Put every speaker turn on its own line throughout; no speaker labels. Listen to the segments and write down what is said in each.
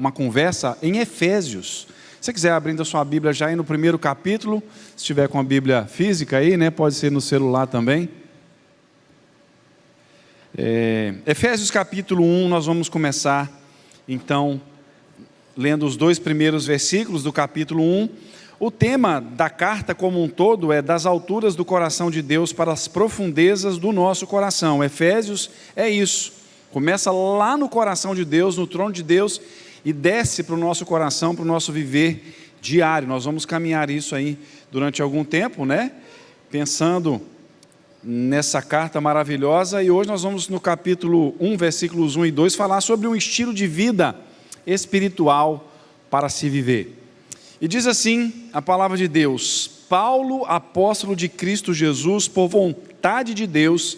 uma conversa em Efésios. Se você quiser abrindo a sua Bíblia já aí no primeiro capítulo, se tiver com a Bíblia física aí, né, pode ser no celular também. Efésios capítulo 1, nós vamos começar então lendo os 2 primeiros versículos do capítulo 1. O tema da carta como um todo é das alturas do coração de Deus para as profundezas do nosso coração. Efésios é isso, começa lá no coração de Deus, no trono de Deus, e desce para o nosso coração, para o nosso viver diário. Nós vamos caminhar isso aí durante algum tempo, né? Pensando nessa carta maravilhosa, e hoje nós vamos no capítulo 1, versículos 1 e 2, falar sobre um estilo de vida espiritual para se viver. E diz assim a palavra de Deus: Paulo, apóstolo de Cristo Jesus, por vontade de Deus,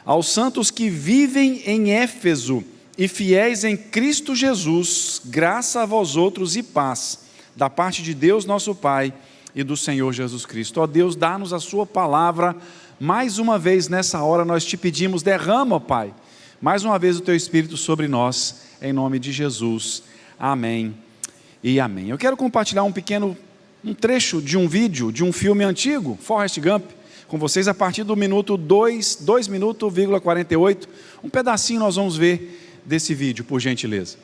aos santos que vivem em Éfeso e fiéis em Cristo Jesus, graça a vós outros e paz, da parte de Deus nosso Pai e do Senhor Jesus Cristo. Ó Deus, dá-nos a sua palavra, mais uma vez nessa hora nós te pedimos, derrama, ó Pai, mais uma vez o teu Espírito sobre nós, em nome de Jesus, amém e amém. Eu quero compartilhar um trecho de um vídeo, de um filme antigo, Forrest Gump, com vocês a partir do minuto 2 minutos, 48, um pedacinho nós vamos ver desse vídeo, por gentileza.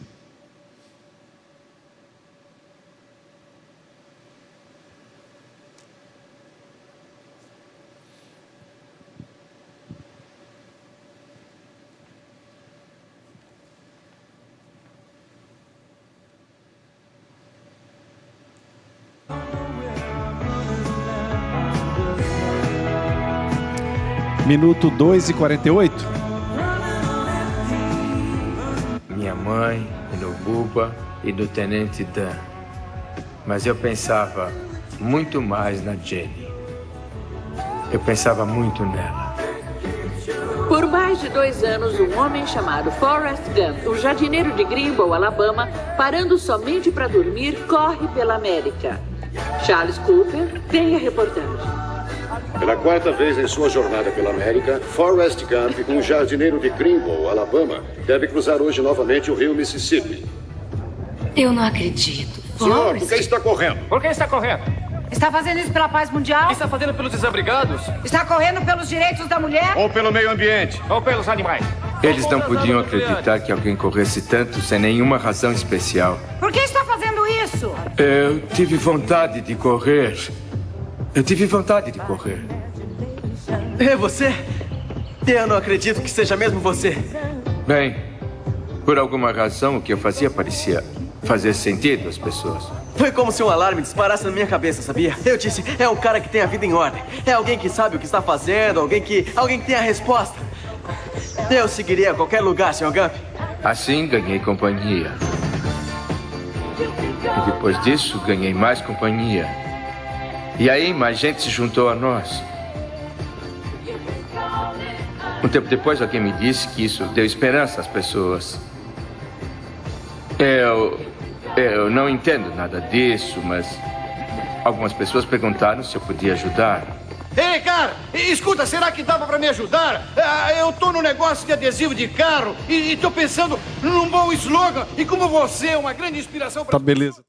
Minuto 2:48.
Minha mãe, no Buba e do Tenente Dan. Mas eu pensava muito mais na Jenny. Eu pensava muito nela.
Por mais de 2 anos, um homem chamado Forrest Gump, um jardineiro de Greenbow, Alabama, parando somente para dormir, corre pela América. Charles Cooper tem a reportagem.
Pela 4ª vez em sua jornada pela América, Forrest Gump, um jardineiro de Greenbow, Alabama, deve cruzar hoje novamente o rio Mississippi.
Eu não acredito.
Senhor, por que está correndo?
Por que está correndo?
Está fazendo isso pela paz mundial?
Está fazendo pelos desabrigados?
Está correndo pelos direitos da mulher?
Ou pelo meio ambiente?
Ou pelos animais?
Eles não podiam acreditar que alguém corresse tanto sem nenhuma razão especial.
Por que está fazendo isso?
Eu tive vontade de correr.
É você? Eu não acredito que seja mesmo você.
Bem, por alguma razão o que eu fazia parecia fazer sentido às pessoas.
Foi como se um alarme disparasse na minha cabeça, sabia? Eu disse, é um cara que tem a vida em ordem. É alguém que sabe o que está fazendo, alguém que tem a resposta. Eu seguiria a qualquer lugar, Sr. Gump.
Assim ganhei companhia. E depois disso ganhei mais companhia. E aí mais gente se juntou a nós. Um tempo depois alguém me disse que isso deu esperança às pessoas. Eu não entendo nada disso, mas algumas pessoas perguntaram se eu podia ajudar.
Ei, cara, escuta, será que dava pra me ajudar? Eu tô no negócio de adesivo de carro e tô pensando num bom slogan. E como você é uma grande inspiração pra...
Tá beleza.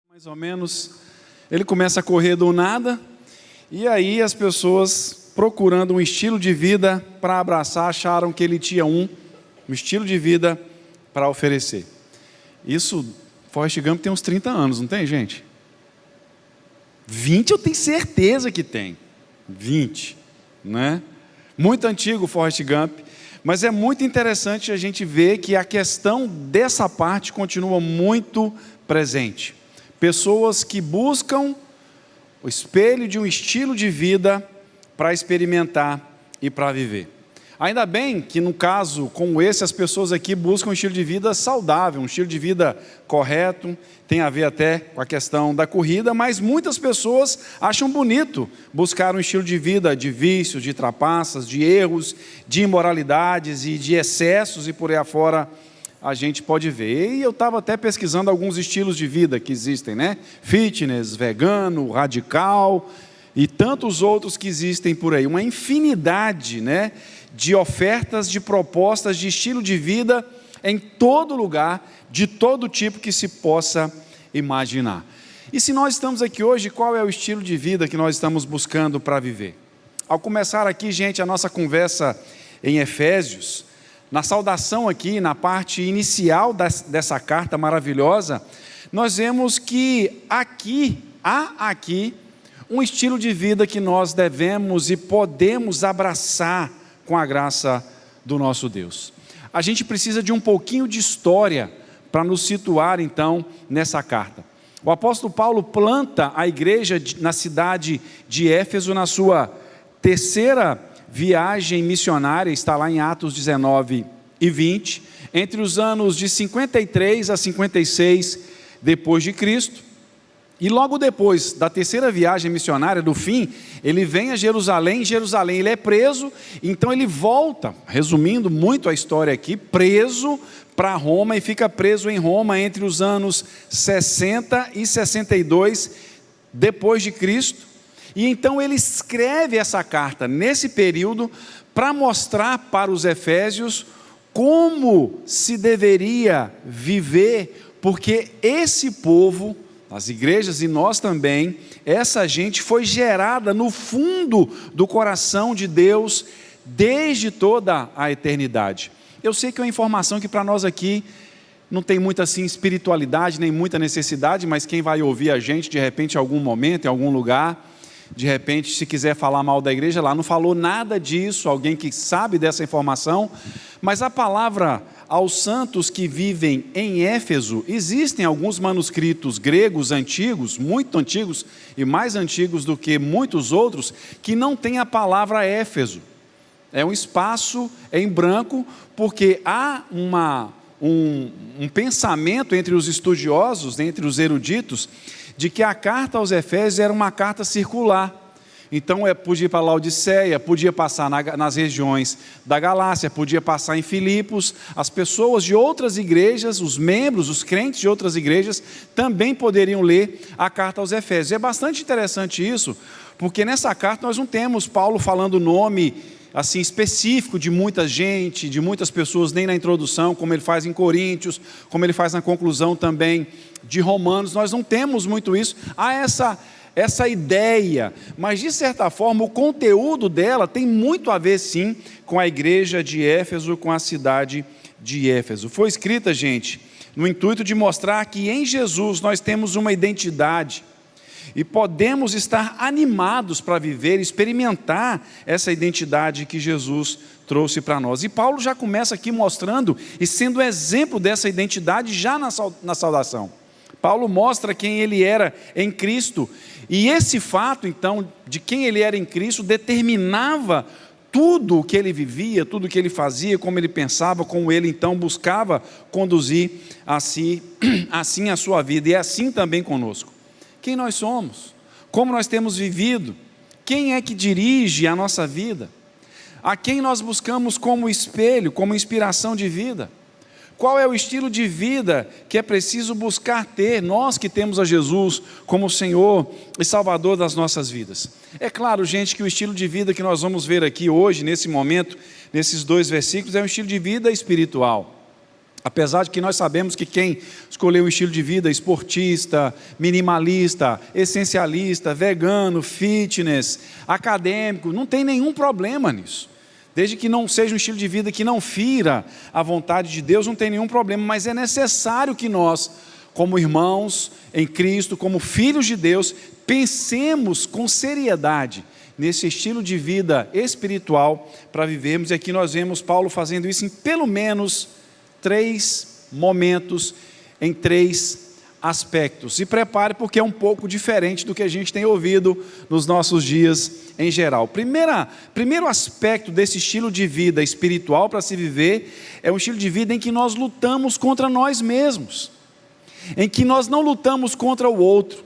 Mais ou menos, ele começa a correr do nada, e aí as pessoas procurando um estilo de vida para abraçar, acharam que ele tinha um estilo de vida para oferecer. Isso, Forrest Gump tem uns 30 anos, não tem, gente? 20 eu tenho certeza que tem. 20, né? Muito antigo Forrest Gump, mas é muito interessante a gente ver que a questão dessa parte continua muito presente. Pessoas que buscam o espelho de um estilo de vida para experimentar e para viver. Ainda bem que no caso como esse, as pessoas aqui buscam um estilo de vida saudável, um estilo de vida correto, tem a ver até com a questão da corrida, mas muitas pessoas acham bonito buscar um estilo de vida de vícios, de trapaças, de erros, de imoralidades e de excessos, e por aí afora a gente pode ver. E eu estava até pesquisando alguns estilos de vida que existem, né? Fitness, vegano, radical e tantos outros que existem por aí. Uma infinidade, né, de ofertas, de propostas, de estilo de vida em todo lugar, de todo tipo que se possa imaginar. E se nós estamos aqui hoje, qual é o estilo de vida que nós estamos buscando para viver? Ao começar aqui, gente, a nossa conversa em Efésios, na saudação aqui, na parte inicial dessa carta maravilhosa, nós vemos que há aqui um estilo de vida que nós devemos e podemos abraçar com a graça do nosso Deus. A gente precisa de um pouquinho de história para nos situar então nessa carta. O apóstolo Paulo planta a igreja na cidade de Éfeso na sua terceira viagem missionária, está lá em Atos 19 e 20, entre os anos de 53 a 56 depois de Cristo. E logo depois da terceira viagem missionária, do fim, ele vem a Jerusalém. Em Jerusalém ele é preso, então ele volta, resumindo muito a história aqui, preso para Roma, e fica preso em Roma entre os anos 60 e 62 depois de Cristo. E então ele escreve essa carta nesse período para mostrar para os efésios como se deveria viver, porque esse povo, as igrejas e nós também, essa gente foi gerada no fundo do coração de Deus desde toda a eternidade. Eu sei que é uma informação que para nós aqui não tem muita assim espiritualidade, nem muita necessidade, mas quem vai ouvir a gente de repente em algum momento, em algum lugar, de repente se quiser falar mal da igreja lá, não falou nada disso, alguém que sabe dessa informação, mas a palavra aos santos que vivem em Éfeso, existem alguns manuscritos gregos antigos, muito antigos e mais antigos do que muitos outros, que não tem a palavra Éfeso. É um espaço em branco, porque há um pensamento entre os estudiosos, entre os eruditos, de que a carta aos Efésios era uma carta circular. Então podia ir para Laodiceia, podia passar nas regiões da Galácia, podia passar em Filipos. As pessoas de outras igrejas, os membros, os crentes de outras igrejas, também poderiam ler a carta aos Efésios. É bastante interessante isso, porque nessa carta nós não temos Paulo falando o nome assim específico de muita gente, de muitas pessoas, nem na introdução, como ele faz em Coríntios, como ele faz na conclusão também de Romanos. Nós não temos muito isso. Há essa ideia, mas de certa forma o conteúdo dela tem muito a ver sim com a igreja de Éfeso, com a cidade de Éfeso. Foi escrita, gente, no intuito de mostrar que em Jesus nós temos uma identidade e podemos estar animados para viver, experimentar essa identidade que Jesus trouxe para nós. E Paulo já começa aqui mostrando e sendo exemplo dessa identidade já na saudação. Paulo mostra quem ele era em Cristo, e esse fato então de quem ele era em Cristo determinava tudo o que ele vivia, tudo o que ele fazia, como ele pensava, como ele então buscava conduzir assim a sua vida, e é assim também conosco. Quem nós somos, como nós temos vivido, quem é que dirige a nossa vida, a quem nós buscamos como espelho, como inspiração de vida, qual é o estilo de vida que é preciso buscar ter, nós que temos a Jesus como Senhor e Salvador das nossas vidas. É claro, gente, que o estilo de vida que nós vamos ver aqui hoje, nesse momento, nesses 2 versículos, é um estilo de vida espiritual. Apesar de que nós sabemos que quem escolheu um estilo de vida esportista, minimalista, essencialista, vegano, fitness, acadêmico, não tem nenhum problema nisso. Desde que não seja um estilo de vida que não fira a vontade de Deus, não tem nenhum problema, mas é necessário que nós, como irmãos em Cristo, como filhos de Deus, pensemos com seriedade nesse estilo de vida espiritual para vivermos, e aqui nós vemos Paulo fazendo isso em pelo menos 3 momentos, em 3 aspectos. Se prepare, porque é um pouco diferente do que a gente tem ouvido nos nossos dias em geral. Primeiro aspecto desse estilo de vida espiritual para se viver é um estilo de vida em que nós lutamos contra nós mesmos, em que nós não lutamos contra o outro,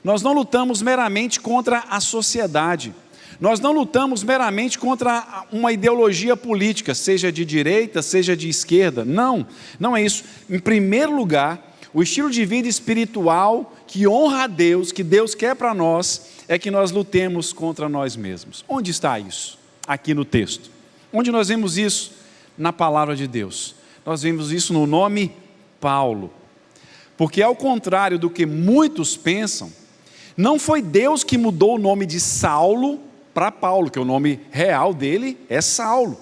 nós não lutamos meramente contra a sociedade, nós não lutamos meramente contra uma ideologia política, seja de direita, seja de esquerda. Não é isso. Em primeiro lugar, o estilo de vida espiritual que honra a Deus, que Deus quer para nós, é que nós lutemos contra nós mesmos. Onde está isso? Aqui no texto. Onde nós vemos isso? Na palavra de Deus. nós vemos isso no nome Paulo. Porque ao contrário do que muitos pensam, não foi Deus que mudou o nome de Saulo para Paulo, que o nome real dele é Saulo.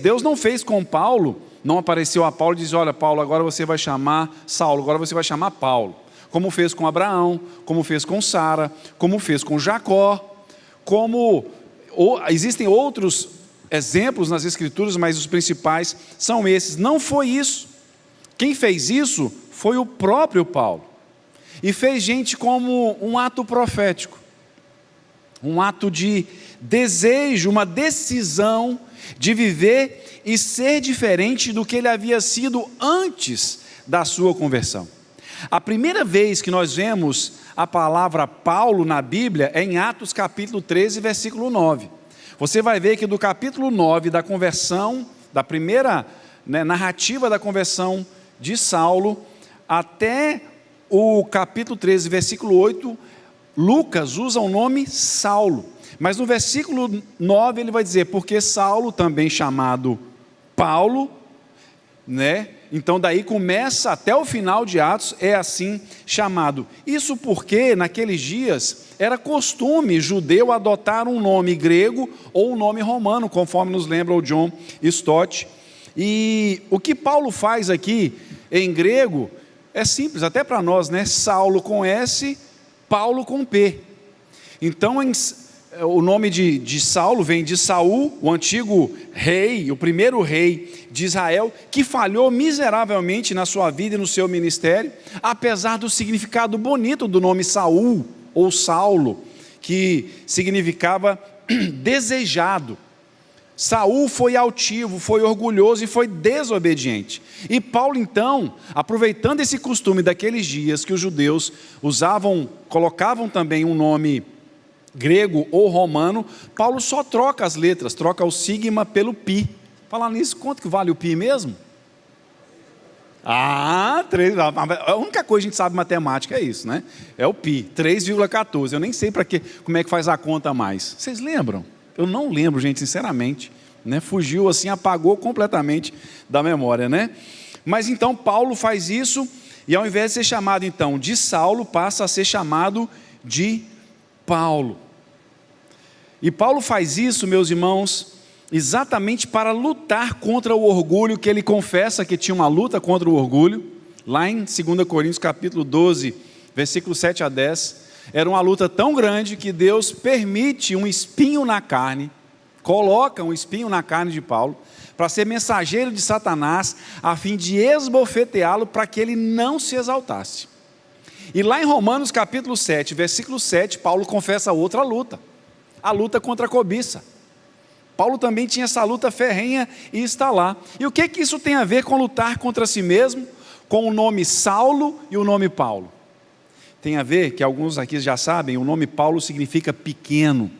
Deus não fez com Paulo, não apareceu a Paulo e disse: olha, Paulo, agora você vai chamar Saulo, agora você vai chamar Paulo. Como fez com Abraão, como fez com Sara, como fez com Jacó, existem outros exemplos nas Escrituras, mas os principais são esses. Não foi isso. Quem fez isso foi o próprio Paulo. E fez, gente, como um ato profético, um ato de desejo, uma decisão de viver e ser diferente do que ele havia sido antes da sua conversão. A primeira vez que nós vemos a palavra Paulo na Bíblia é em Atos capítulo 13, versículo 9. Você vai ver que do capítulo 9 da conversão, da primeira narrativa da conversão de Saulo, até o capítulo 13, versículo 8, Lucas usa o nome Saulo. Mas no versículo 9 ele vai dizer: porque Saulo, também chamado Paulo, então daí começa até o final de Atos, é assim chamado. Isso porque naqueles dias era costume judeu adotar um nome grego ou um nome romano, conforme nos lembra o John Stott. E o que Paulo faz aqui em grego é simples, até para nós, Saulo com S, Paulo com P. Então o nome de Saulo vem de Saul, o antigo rei, o primeiro rei de Israel, que falhou miseravelmente na sua vida e no seu ministério, apesar do significado bonito do nome Saul, ou Saulo, que significava desejado. Saul foi altivo, foi orgulhoso e foi desobediente. E Paulo então, aproveitando esse costume daqueles dias que os judeus colocavam também um nome grego ou romano, Paulo só troca as letras, troca o sigma pelo pi. Falar nisso, quanto que vale o pi mesmo? 3, a única coisa que a gente sabe matemática é isso, é o pi, 3,14, eu nem sei como é que faz a conta mais. Vocês lembram? Eu não lembro, gente, sinceramente, fugiu assim, apagou completamente da memória, Mas então Paulo faz isso, e ao invés de ser chamado então de Saulo, passa a ser chamado de Paulo. E Paulo faz isso, meus irmãos, exatamente para lutar contra o orgulho, que ele confessa que tinha uma luta contra o orgulho, lá em 2 Coríntios capítulo 12, versículos 7 a 10, era uma luta tão grande que Deus permite um espinho na carne, coloca um espinho na carne de Paulo, para ser mensageiro de Satanás, a fim de esbofeteá-lo para que ele não se exaltasse. E lá em Romanos capítulo 7, versículo 7, Paulo confessa outra luta, a luta contra a cobiça. Paulo também tinha essa luta ferrenha e está lá. E o que isso tem a ver com lutar contra si mesmo, com o nome Saulo e o nome Paulo? Tem a ver, que alguns aqui já sabem, o nome Paulo significa pequeno,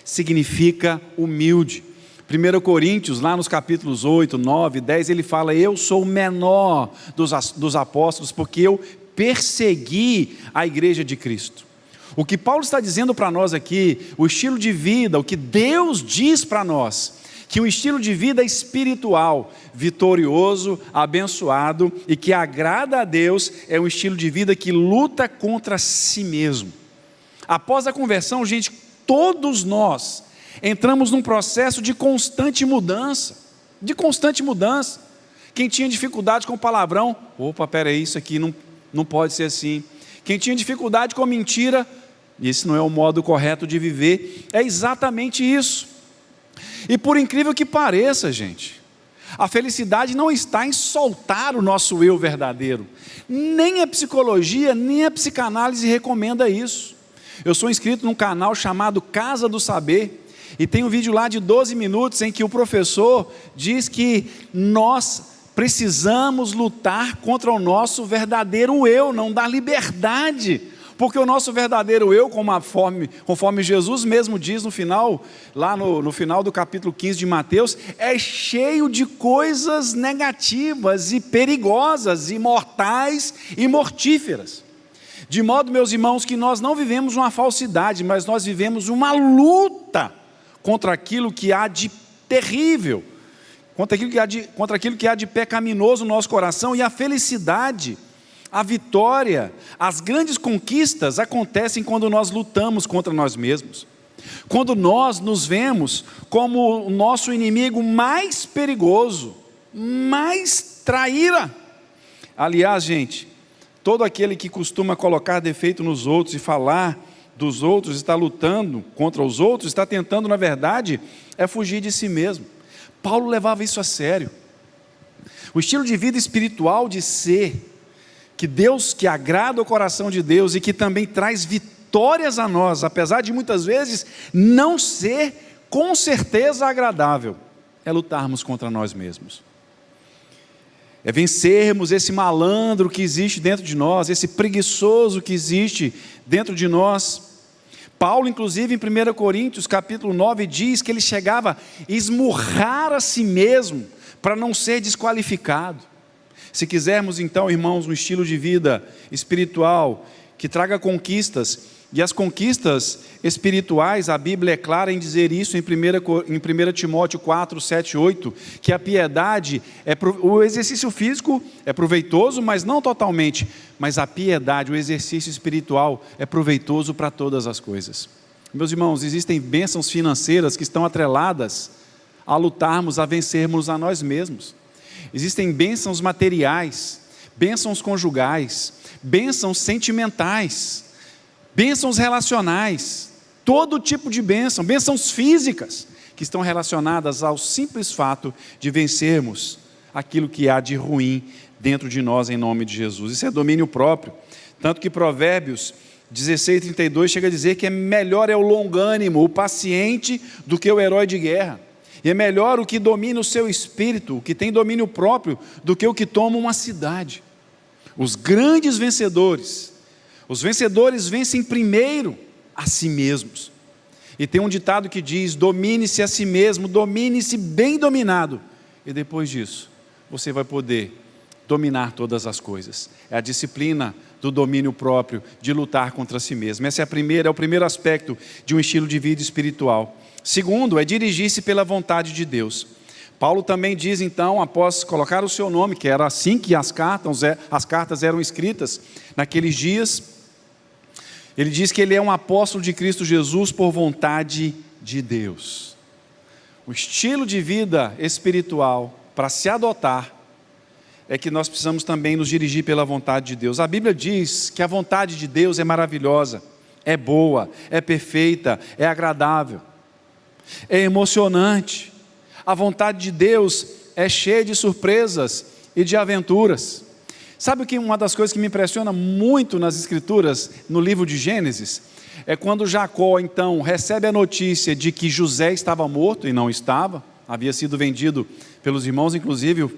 significa humilde. 1 Coríntios, lá nos capítulos 8, 9, 10, ele fala: eu sou o menor dos apóstolos, porque eu persegui a igreja de Cristo. O que Paulo está dizendo para nós aqui, o estilo de vida, o que Deus diz para nós, que um estilo de vida espiritual, vitorioso, abençoado e que agrada a Deus, é um estilo de vida que luta contra si mesmo. Após a conversão, gente, todos nós entramos num processo de constante mudança, Quem tinha dificuldade com palavrão, peraí, isso aqui não pode ser assim. Quem tinha dificuldade com mentira, esse não é o modo correto de viver, é exatamente isso. E por incrível que pareça, gente, a felicidade não está em soltar o nosso eu verdadeiro, nem a psicologia, nem a psicanálise recomenda isso. Eu sou inscrito num canal chamado Casa do Saber, e tem um vídeo lá de 12 minutos em que o professor diz que nós precisamos lutar contra o nosso verdadeiro eu, não dar liberdade, porque o nosso verdadeiro eu, conforme Jesus mesmo diz no final, lá no final do capítulo 15 de Mateus, é cheio de coisas negativas e perigosas, e mortais e mortíferas. De modo, meus irmãos, que nós não vivemos uma falsidade, mas nós vivemos uma luta contra aquilo que há de terrível, contra aquilo que há de pecaminoso no nosso coração, e a felicidade, a vitória, as grandes conquistas acontecem quando nós lutamos contra nós mesmos. Quando nós nos vemos como o nosso inimigo mais perigoso, mais traíra. Aliás, gente, todo aquele que costuma colocar defeito nos outros e falar dos outros, está lutando contra os outros, está tentando, na verdade, fugir de si mesmo. Paulo levava isso a sério. O estilo de vida espiritual de ser, que agrada o coração de Deus e que também traz vitórias a nós, apesar de muitas vezes não ser com certeza agradável, é lutarmos contra nós mesmos. É vencermos esse malandro que existe dentro de nós, esse preguiçoso que existe dentro de nós. Paulo, inclusive, em 1 Coríntios, capítulo 9, diz que ele chegava a esmurrar a si mesmo para não ser desqualificado. Se quisermos, então, irmãos, um estilo de vida espiritual que traga conquistas, e as conquistas espirituais, a Bíblia é clara em dizer isso em 1 Timóteo 4, 7, 8, que a piedade, o exercício físico é proveitoso, mas não totalmente, mas a piedade, o exercício espiritual é proveitoso para todas as coisas. Meus irmãos, existem bênçãos financeiras que estão atreladas a lutarmos, a vencermos a nós mesmos. Existem bênçãos materiais, bênçãos conjugais, bênçãos sentimentais, bênçãos relacionais, todo tipo de bênçãos físicas, que estão relacionadas ao simples fato de vencermos aquilo que há de ruim dentro de nós em nome de Jesus. Isso é domínio próprio, tanto que Provérbios 16:32 chega a dizer que melhor é o longânimo, o paciente, do que o herói de guerra, e é melhor o que domina o seu espírito, o que tem domínio próprio, do que o que toma uma cidade. Os grandes vencedores, os vencedores vencem primeiro a si mesmos. E tem um ditado que diz: domine-se a si mesmo, domine-se bem dominado, e depois disso você vai poder dominar todas as coisas. É a disciplina do domínio próprio, de lutar contra si mesmo. Esse é o primeiro aspecto de um estilo de vida espiritual. Segundo, é dirigir-se pela vontade de Deus. Paulo também diz, então, após colocar o seu nome, que era assim que as cartas eram escritas naqueles dias, ele diz que ele é um apóstolo de Cristo Jesus por vontade de Deus. O estilo de vida espiritual para se adotar é que nós precisamos também nos dirigir pela vontade de Deus. A Bíblia diz que a vontade de Deus é maravilhosa, é boa, é perfeita, é agradável, é emocionante. A vontade de Deus é cheia de surpresas e de aventuras. Sabe o que uma das coisas que me impressiona muito nas Escrituras, no livro de Gênesis, é quando Jacó, então, recebe a notícia de que José estava morto, e não estava, havia sido vendido pelos irmãos, inclusive o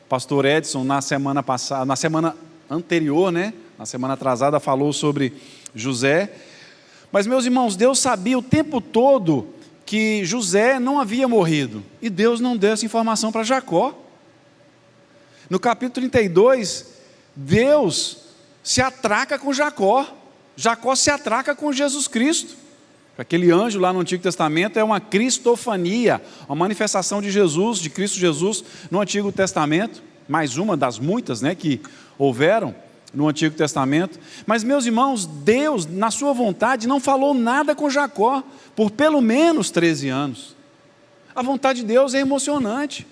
pastor Edson, na semana anterior, na semana atrasada, falou sobre José. Mas, meus irmãos, Deus sabia o tempo todo que José não havia morrido, e Deus não deu essa informação para Jacó. No capítulo 32, Deus se atraca com Jacó, Jacó se atraca com Jesus Cristo. Aquele anjo lá no Antigo Testamento é uma cristofania, uma manifestação de Jesus, de Cristo Jesus no Antigo Testamento, mais uma das muitas que houveram no Antigo Testamento. Mas, meus irmãos, Deus, na sua vontade, não falou nada com Jacó por pelo menos 13 anos. A vontade de Deus é emocionante.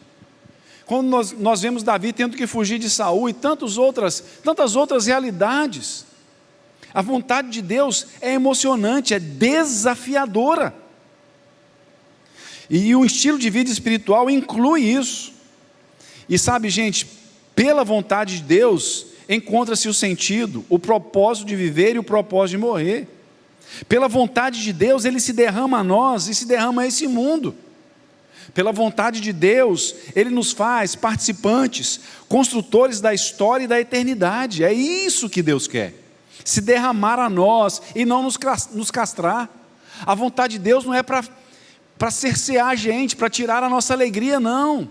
Quando nós vemos Davi tendo que fugir de Saul e tantas outras realidades, a vontade de Deus é emocionante, é desafiadora. E o estilo de vida espiritual inclui isso. E sabe, gente, pela vontade de Deus encontra-se o sentido, o propósito de viver e o propósito de morrer. Pela vontade de Deus, Ele se derrama a nós e se derrama a esse mundo. Pela vontade de Deus, Ele nos faz participantes, construtores da história e da eternidade. É isso que Deus quer, se derramar a nós e não nos castrar. A vontade de Deus não é para cercear a gente, para tirar a nossa alegria, não.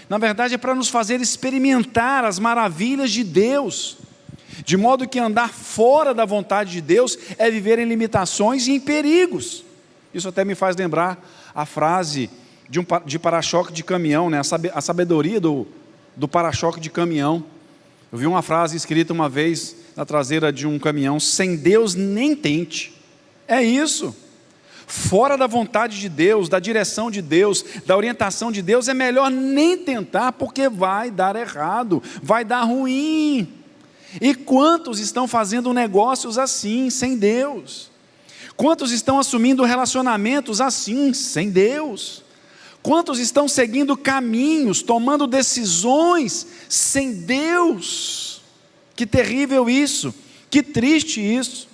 Na verdade é para nos fazer experimentar as maravilhas de Deus, de modo que andar fora da vontade de Deus é viver em limitações e em perigos. Isso até me faz lembrar a frase de para-choque de caminhão, né? A sabedoria do para-choque de caminhão. Eu vi uma frase escrita uma vez na traseira de um caminhão: sem Deus nem tente. É isso. Fora da vontade de Deus, da direção de Deus, da orientação de Deus, é melhor nem tentar, porque vai dar errado, vai dar ruim. E quantos estão fazendo negócios assim, sem Deus? Quantos estão assumindo relacionamentos assim, sem Deus? Quantos estão seguindo caminhos, tomando decisões sem Deus? Que terrível isso, que triste isso,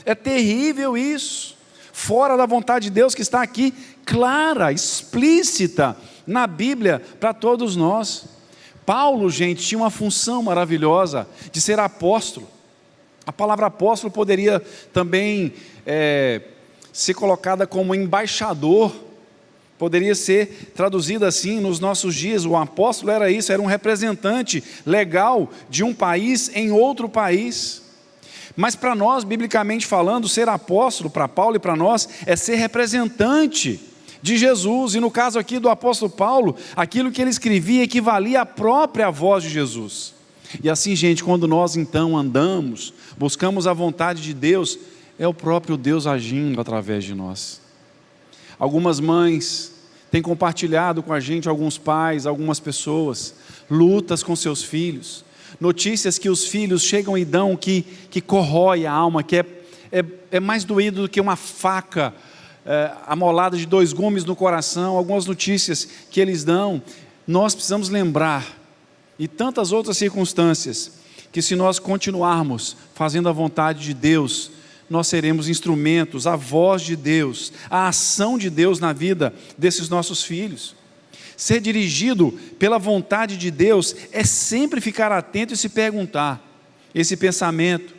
é terrível isso. Fora da vontade de Deus que está aqui, clara, explícita, na Bíblia, para todos nós. Paulo, gente, tinha uma função maravilhosa de ser apóstolo. A palavra apóstolo poderia também ser colocada como embaixador, poderia ser traduzida assim nos nossos dias. O apóstolo era isso, era um representante legal de um país em outro país. Mas para nós, biblicamente falando, ser apóstolo, para Paulo e para nós, é ser representante de Jesus. E no caso aqui do apóstolo Paulo, aquilo que ele escrevia equivalia à própria voz de Jesus. E assim, gente, quando nós então andamos, buscamos a vontade de Deus, é o próprio Deus agindo através de nós. Algumas mães têm compartilhado com a gente, alguns pais, algumas pessoas, lutas com seus filhos, notícias que os filhos chegam e dão que corrói a alma, que é mais doído do que uma faca amolada de 2 gumes no coração. Algumas notícias que eles dão, nós precisamos lembrar, e tantas outras circunstâncias, que se nós continuarmos fazendo a vontade de Deus, nós seremos instrumentos, a voz de Deus, a ação de Deus na vida desses nossos filhos. Ser dirigido pela vontade de Deus é sempre ficar atento e se perguntar: esse pensamento,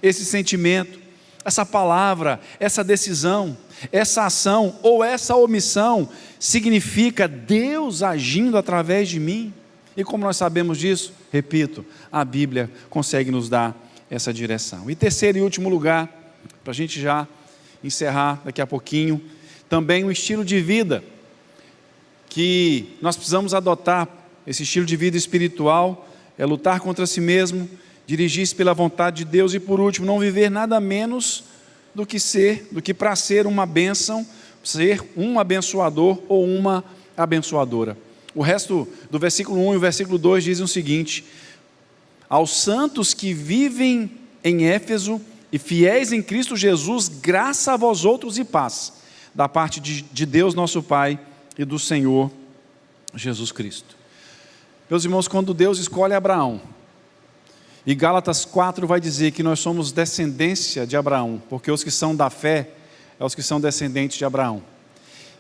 esse sentimento, essa palavra, essa decisão, essa ação ou essa omissão significa Deus agindo através de mim? E como nós sabemos disso? Repito, a Bíblia consegue nos dar essa direção. E terceiro e último lugar, para a gente já encerrar daqui a pouquinho, também um estilo de vida que nós precisamos adotar. Esse estilo de vida espiritual é lutar contra si mesmo, dirigir-se pela vontade de Deus e, por último, não viver nada menos do que para ser uma bênção, ser um abençoador ou uma abençoadora. O resto do versículo 1 e o versículo 2 dizem o seguinte: aos santos que vivem em Éfeso e fiéis em Cristo Jesus, graça a vós outros e paz, da parte de Deus nosso Pai e do Senhor Jesus Cristo. Meus irmãos, quando Deus escolhe Abraão, e Gálatas 4 vai dizer que nós somos descendência de Abraão, porque os que são da fé, é os que são descendentes de Abraão.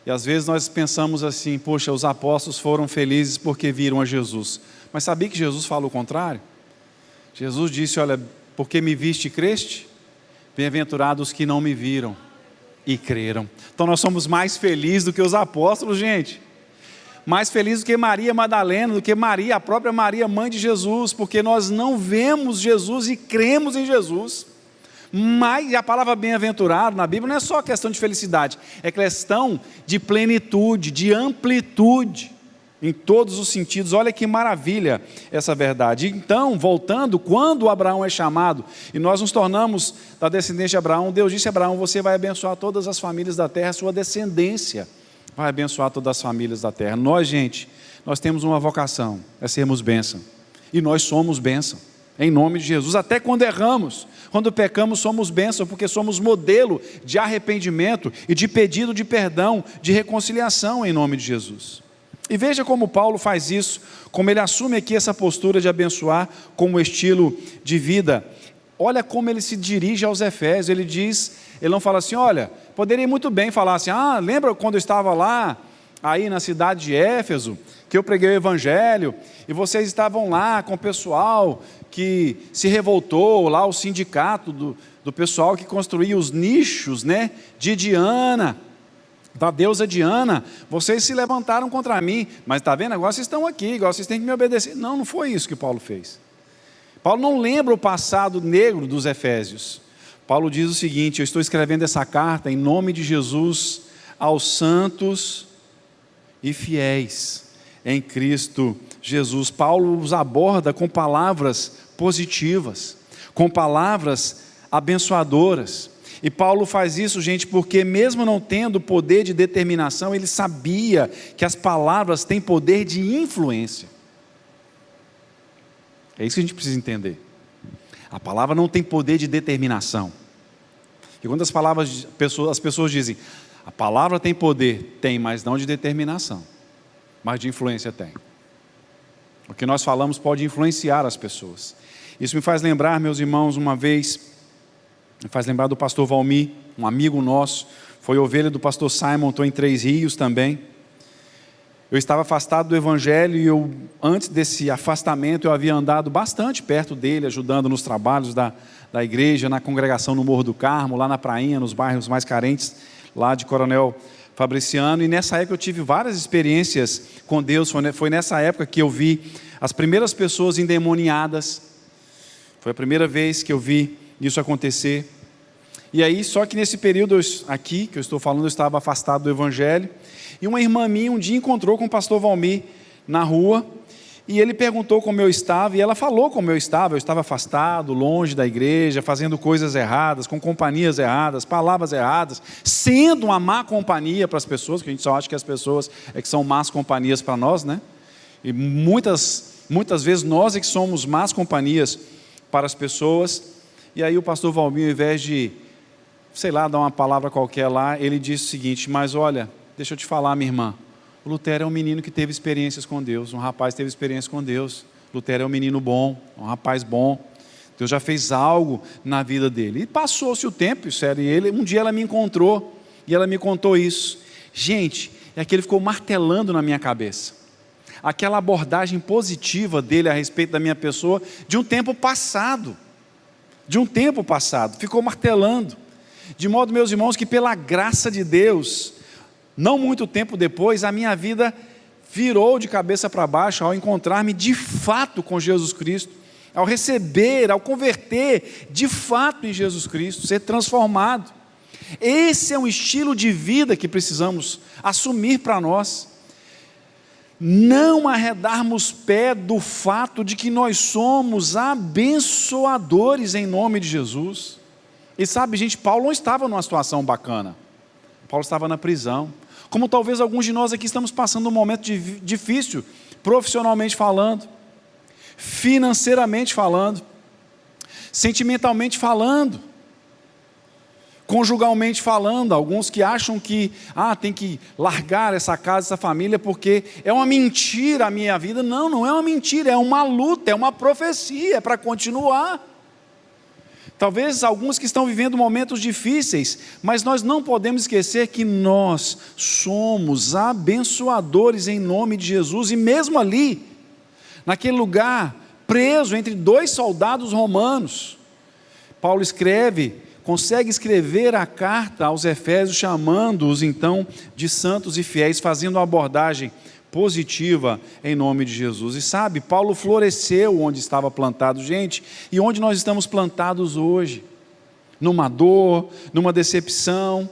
E às vezes nós pensamos assim: poxa, os apóstolos foram felizes porque viram a Jesus. Mas sabia que Jesus fala o contrário? Jesus disse: olha, porque me viste e creste, bem-aventurados que não me viram e creram. Então nós somos mais felizes do que os apóstolos, gente. Mais felizes do que Maria Madalena, do que Maria, a própria Maria, mãe de Jesus, porque nós não vemos Jesus e cremos em Jesus. Mas a palavra bem-aventurado na Bíblia não é só questão de felicidade, é questão de plenitude, de amplitude, em todos os sentidos. Olha que maravilha essa verdade. Então, voltando, quando Abraão é chamado, e nós nos tornamos da descendência de Abraão, Deus disse a Abraão: você vai abençoar todas as famílias da terra, a sua descendência vai abençoar todas as famílias da terra. Nós, gente, nós temos uma vocação, é sermos bênção, e nós somos bênção, em nome de Jesus. Até quando erramos, quando pecamos, somos bênção, porque somos modelo de arrependimento e de pedido de perdão, de reconciliação, em nome de Jesus. E veja como Paulo faz isso, como ele assume aqui essa postura de abençoar como estilo de vida. Olha como ele se dirige aos Efésios. Ele diz, ele não fala assim: olha, poderia muito bem falar assim: lembra quando eu estava lá, aí na cidade de Éfeso, que eu preguei o evangelho, e vocês estavam lá com o pessoal que se revoltou, lá o sindicato do pessoal que construía os nichos, né, de Diana, da deusa Diana, vocês se levantaram contra mim, mas está vendo, agora vocês estão aqui, agora vocês têm que me obedecer. Não, não foi isso que Paulo fez. Paulo não lembra o passado negro dos Efésios. Paulo diz o seguinte: eu estou escrevendo essa carta em nome de Jesus aos santos e fiéis em Cristo Jesus. Paulo os aborda com palavras positivas, com palavras abençoadoras. E Paulo faz isso, gente, porque mesmo não tendo poder de determinação, ele sabia que as palavras têm poder de influência. É isso que a gente precisa entender. A palavra não tem poder de determinação. E quando as pessoas dizem, a palavra tem poder, tem, mas não de determinação, mas de influência tem. O que nós falamos pode influenciar as pessoas. Isso me faz lembrar, meus irmãos, uma vez, me faz lembrar do pastor Valmir, um amigo nosso, foi ovelha do pastor Simon, estou em Três Rios também. Eu estava afastado do evangelho e antes desse afastamento eu havia andado bastante perto dele, ajudando nos trabalhos da igreja, na congregação no Morro do Carmo, lá na prainha, nos bairros mais carentes, lá de Coronel Fabriciano. E nessa época eu tive várias experiências com Deus. Foi nessa época que eu vi as primeiras pessoas endemoniadas. Foi a primeira vez que eu vi isso acontecer. E aí, só que nesse período aqui, que eu estou falando, eu estava afastado do evangelho, e uma irmã minha um dia encontrou com o pastor Valmir na rua, e ele perguntou como eu estava, e ela falou como eu estava afastado, longe da igreja, fazendo coisas erradas, com companhias erradas, palavras erradas, sendo uma má companhia para as pessoas, que a gente só acha que as pessoas é que são más companhias para nós, né? E muitas vezes nós é que somos más companhias para as pessoas. E aí o pastor Valmir, ao invés de, dar uma palavra qualquer lá, ele disse o seguinte: mas olha, deixa eu te falar, minha irmã, o Lutero é um menino que teve experiências com Deus, um rapaz que teve experiência com Deus. Lutero é um menino bom, um rapaz bom, Deus já fez algo na vida dele. E passou-se o tempo, sério, e um dia ela me encontrou, e ela me contou isso. Gente, é que ele ficou martelando na minha cabeça, aquela abordagem positiva dele a respeito da minha pessoa, de um tempo passado, ficou martelando, de modo, meus irmãos, que pela graça de Deus, não muito tempo depois, a minha vida virou de cabeça para baixo ao encontrar-me de fato com Jesus Cristo, ao receber, ao converter de fato em Jesus Cristo, ser transformado. Esse é um estilo de vida que precisamos assumir para nós. Não arredarmos pé do fato de que nós somos abençoadores em nome de Jesus. E sabe, gente, Paulo não estava numa situação bacana. Paulo estava na prisão. Como talvez alguns de nós aqui estamos passando um momento difícil, profissionalmente falando, financeiramente falando, sentimentalmente falando, conjugalmente falando. Alguns que acham que tem que largar essa casa, essa família, porque é uma mentira a minha vida. Não, não é uma mentira, é uma luta, é uma profecia, é para continuar. Talvez alguns que estão vivendo momentos difíceis, mas nós não podemos esquecer que nós somos abençoadores em nome de Jesus. E mesmo ali, naquele lugar, preso entre dois soldados romanos, Paulo consegue escrever a carta aos Efésios, chamando-os então de santos e fiéis, fazendo uma abordagem positiva em nome de Jesus. E sabe, Paulo floresceu onde estava plantado, gente, e onde nós estamos plantados hoje, numa dor, numa decepção,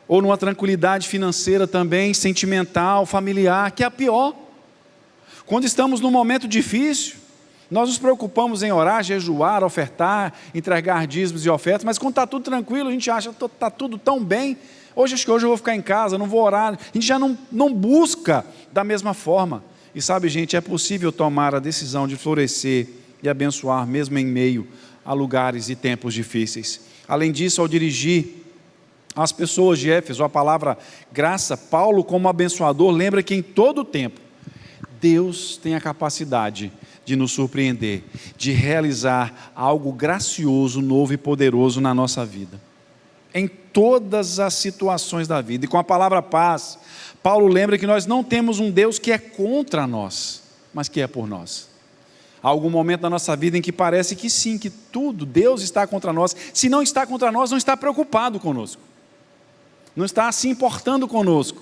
ou numa tranquilidade financeira também, sentimental, familiar, que é a pior. Quando estamos num momento difícil, nós nos preocupamos em orar, jejuar, ofertar, entregar dízimos e ofertas, mas quando está tudo tranquilo, a gente acha que está tudo tão bem. Acho que hoje eu vou ficar em casa, não vou orar. A gente já não busca da mesma forma. E sabe, gente, é possível tomar a decisão de florescer e abençoar, mesmo em meio a lugares e tempos difíceis. Além disso, ao dirigir às pessoas de Éfeso a palavra graça, Paulo, como abençoador, lembra que em todo o tempo, Deus tem a capacidade de nos surpreender, de realizar algo gracioso, novo e poderoso na nossa vida. Em todas as situações da vida. E com a palavra paz, Paulo lembra que nós não temos um Deus que é contra nós, mas que é por nós. Há algum momento da nossa vida em que parece que sim, que tudo, Deus está contra nós. Se não está contra nós, não está preocupado conosco, não está se importando conosco,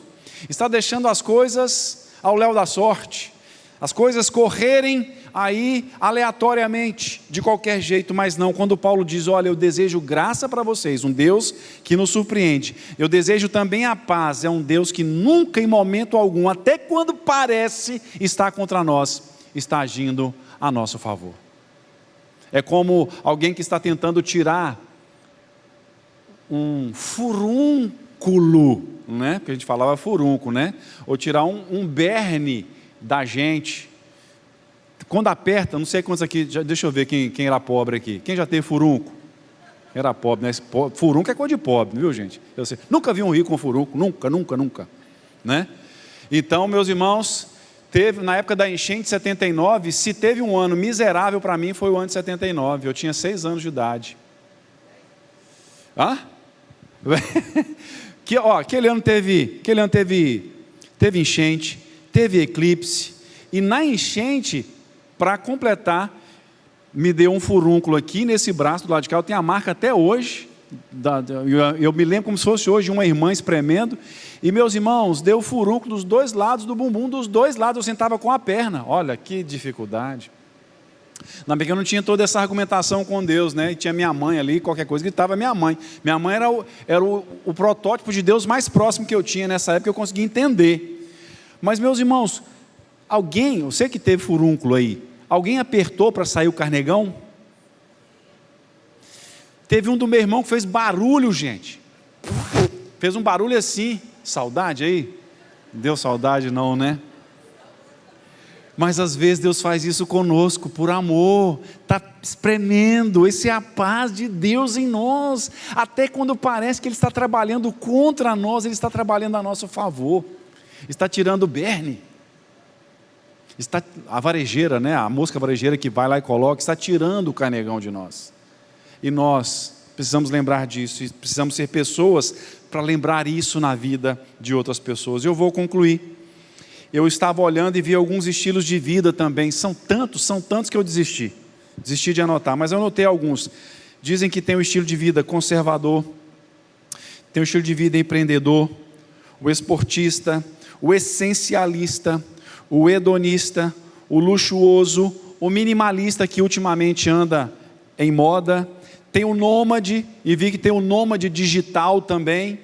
está deixando as coisas ao léu da sorte, as coisas correrem aí aleatoriamente, de qualquer jeito, mas não. Quando Paulo diz, olha, eu desejo graça para vocês, um Deus que nos surpreende. Eu desejo também a paz, é um Deus que nunca, em momento algum, até quando parece estar contra nós, está agindo a nosso favor. É como alguém que está tentando tirar um furúnculo, né? Porque a gente falava furúnculo, né? Ou tirar um berne da gente. Quando aperta, não sei quantos aqui, deixa eu ver quem era pobre aqui. Quem já teve furúnculo? Era pobre, né? Furúnculo é coisa de pobre, viu, gente? Eu sei. Nunca vi um rico com furúnculo, nunca, né? Então, meus irmãos, na época da enchente de 79, se teve um ano miserável para mim, foi o ano de 79, eu tinha 6 anos de idade. Aquele ano teve enchente, teve eclipse, e na enchente, para completar, me deu um furúnculo aqui nesse braço do lado de cá, eu tenho a marca até hoje, eu me lembro como se fosse hoje uma irmã espremendo, e meus irmãos, deu furúnculo dos 2 lados do bumbum, dos 2 lados eu sentava com a perna, olha que dificuldade. Não, porque eu não tinha toda essa argumentação com Deus, né? E tinha minha mãe ali, qualquer coisa gritava minha mãe. Minha mãe era o protótipo de Deus mais próximo que eu tinha nessa época, eu conseguia entender. Mas meus irmãos, você que teve furúnculo aí, alguém apertou para sair o carnegão? Teve um do meu irmão que fez barulho, gente. Fez um barulho assim, saudade aí? Não deu saudade não, né? Mas às vezes Deus faz isso conosco, por amor, está espremendo, essa é a paz de Deus em nós, até quando parece que Ele está trabalhando contra nós, Ele está trabalhando a nosso favor, está tirando o berne, a varejeira, né, a mosca varejeira que vai lá e coloca, está tirando o carnegão de nós, e nós precisamos lembrar disso, e precisamos ser pessoas para lembrar isso na vida de outras pessoas. Eu vou concluir. Eu estava olhando e vi alguns estilos de vida também, são tantos que eu desisti de anotar, mas eu anotei alguns. Dizem que tem o estilo de vida conservador, tem o estilo de vida empreendedor, o esportista, o essencialista, o hedonista, o luxuoso, o minimalista que ultimamente anda em moda, tem o nômade, e vi que tem o nômade digital também,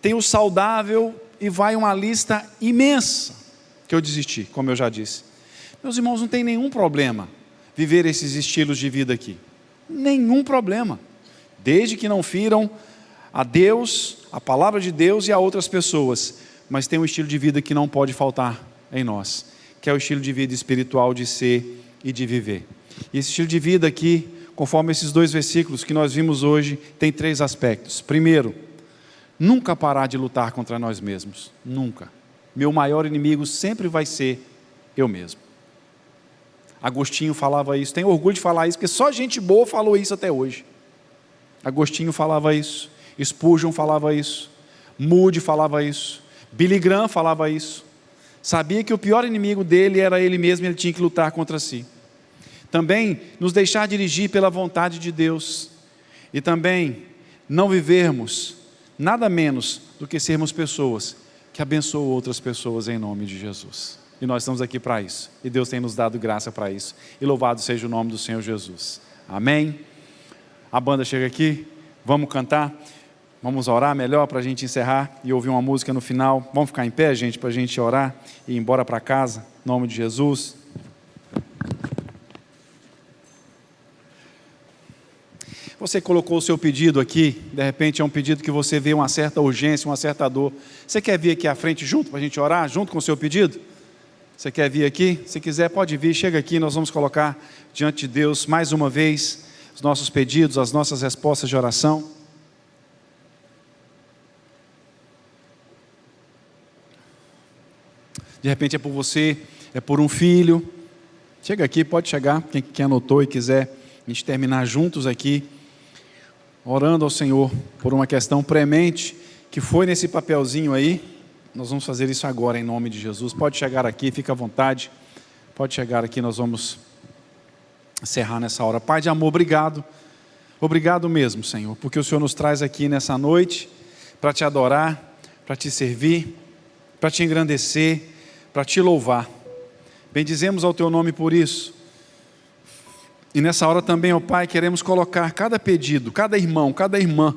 tem o saudável, e vai uma lista imensa, que eu desisti, como eu já disse. Meus irmãos, não tem nenhum problema viver esses estilos de vida aqui, nenhum problema, desde que não firam a Deus, a palavra de Deus e a outras pessoas, mas tem um estilo de vida que não pode faltar em nós, que é o estilo de vida espiritual de ser e de viver. E esse estilo de vida aqui, conforme esses 2 versículos que nós vimos hoje, tem 3 aspectos. Primeiro, nunca parar de lutar contra nós mesmos, nunca. Meu maior inimigo sempre vai ser eu mesmo. Agostinho falava isso, tenho orgulho de falar isso, porque só gente boa falou isso até hoje. Agostinho falava isso, Spurgeon falava isso, Moody falava isso, Billy Graham falava isso. Sabia que o pior inimigo dele era ele mesmo e ele tinha que lutar contra si. Também nos deixar dirigir pela vontade de Deus. E também não vivermos nada menos do que sermos pessoas que abençoam outras pessoas em nome de Jesus. E nós estamos aqui para isso. E Deus tem nos dado graça para isso. E louvado seja o nome do Senhor Jesus. Amém? A banda chega aqui. Vamos cantar. Vamos orar melhor para a gente encerrar e ouvir uma música no final. Vamos ficar em pé, gente, para a gente orar e ir embora para casa. Em nome de Jesus. Você colocou o seu pedido aqui, de repente é um pedido que você vê uma certa urgência, uma certa dor. Você quer vir aqui à frente junto para a gente orar, junto com o seu pedido? Você quer vir aqui? Se quiser pode vir, chega aqui, nós vamos colocar diante de Deus mais uma vez os nossos pedidos, as nossas respostas de oração. De repente é por você, é por um filho. Chega aqui, pode chegar, quem anotou e quiser a gente terminar juntos aqui, orando ao Senhor por uma questão premente, que foi nesse papelzinho aí. Nós vamos fazer isso agora em nome de Jesus. Pode chegar aqui, fica à vontade. Pode chegar aqui, nós vamos encerrar nessa hora. Pai de amor, obrigado. Obrigado mesmo, Senhor, porque o Senhor nos traz aqui nessa noite para te adorar, para te servir, para te engrandecer, para te louvar. Bendizemos ao Teu nome por isso. E nessa hora também, ó Pai, queremos colocar cada pedido, cada irmão, cada irmã,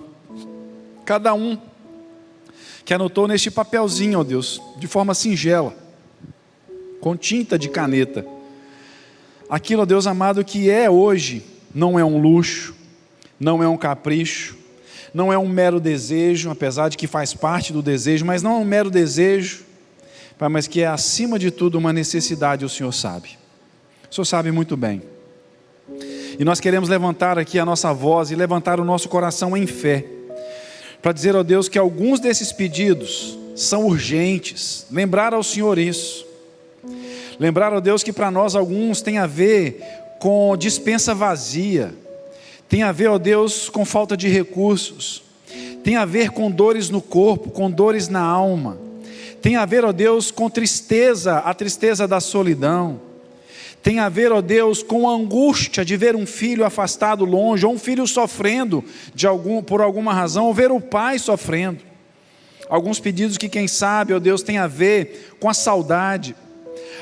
cada um que anotou neste papelzinho, ó Deus, de forma singela, com tinta de caneta, aquilo, ó Deus amado, que é hoje, não é um luxo, não é um capricho, não é um mero desejo, apesar de que faz parte do desejo, mas não é um mero desejo, Pai, mas que é acima de tudo uma necessidade, o Senhor sabe. O Senhor sabe muito bem. E nós queremos levantar aqui a nossa voz e levantar o nosso coração em fé, para dizer ao Deus que alguns desses pedidos são urgentes. Lembrar ao Senhor isso. Lembrar ao Deus que para nós alguns tem a ver com dispensa vazia, tem a ver, ó Deus, com falta de recursos, tem a ver com dores no corpo, com dores na alma, tem a ver, ó Deus, com tristeza, a tristeza da solidão, tem a ver, ó Deus, com a angústia de ver um filho afastado longe, ou um filho sofrendo por alguma razão, ou ver o pai sofrendo. Alguns pedidos que, quem sabe, ó Deus, tem a ver com a saudade.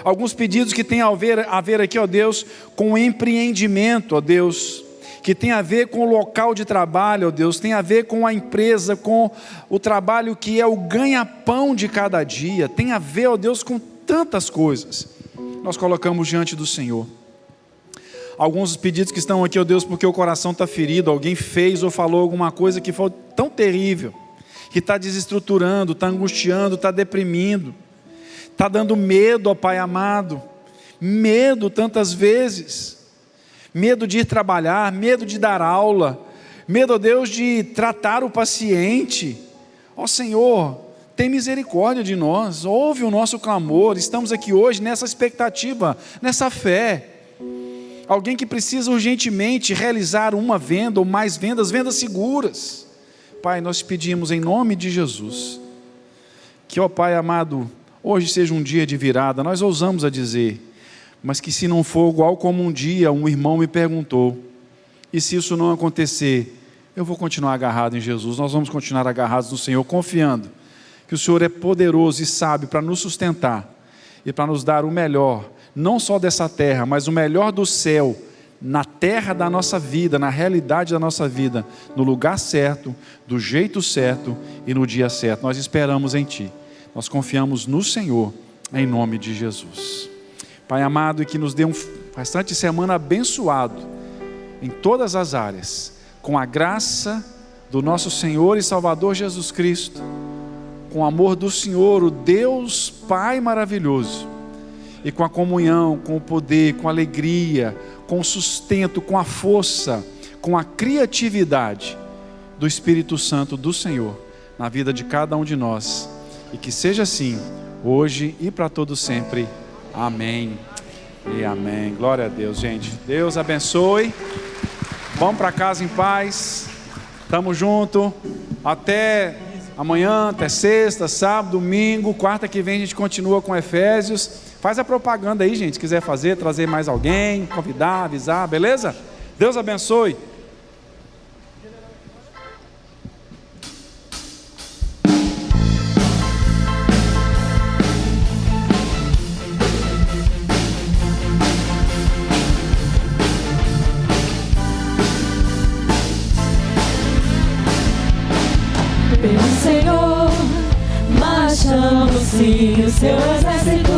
Alguns pedidos que tem a ver aqui, ó Deus, com o empreendimento, ó Deus, que tem a ver com o local de trabalho, ó Deus, tem a ver com a empresa, com o trabalho que é o ganha-pão de cada dia, tem a ver, ó Deus, com tantas coisas. Nós colocamos diante do Senhor. Alguns pedidos que estão aqui, ó Deus, porque o coração está ferido, alguém fez ou falou alguma coisa que foi tão terrível, que está desestruturando, está angustiando, está deprimindo, está dando medo, ó Pai amado, medo tantas vezes, medo de ir trabalhar, medo de dar aula, medo, ó Deus, de tratar o paciente. Ó Senhor, tem misericórdia de nós, ouve o nosso clamor, estamos aqui hoje nessa expectativa, nessa fé. Alguém que precisa urgentemente realizar uma venda ou mais vendas, vendas seguras. Pai, nós te pedimos em nome de Jesus, que, ó Pai amado, hoje seja um dia de virada. Nós ousamos a dizer, mas que se não for igual como um dia um irmão me perguntou, e se isso não acontecer, eu vou continuar agarrado em Jesus. Nós vamos continuar agarrados no Senhor, confiando que o Senhor é poderoso e sábio para nos sustentar e para nos dar o melhor, não só dessa terra, mas o melhor do céu, na terra da nossa vida, na realidade da nossa vida, no lugar certo, do jeito certo e no dia certo. Nós esperamos em Ti. Nós confiamos no Senhor, em nome de Jesus. Pai amado, e que nos dê um restante de semana abençoado, em todas as áreas, com a graça do nosso Senhor e Salvador Jesus Cristo, com o amor do Senhor, o Deus Pai maravilhoso, e com a comunhão, com o poder, com a alegria, com o sustento, com a força, com a criatividade do Espírito Santo do Senhor, na vida de cada um de nós. E que seja assim, hoje e para todo sempre. Amém e amém. Glória a Deus, gente. Deus abençoe. Vamos para casa em paz. Tamo junto. Até amanhã, até sexta, sábado, domingo. Quarta que vem a gente continua com Efésios. Faz a propaganda aí, gente. Se quiser fazer, trazer mais alguém, convidar, avisar, beleza? Deus abençoe.
Pelo Senhor, marchamos sim, o seu exército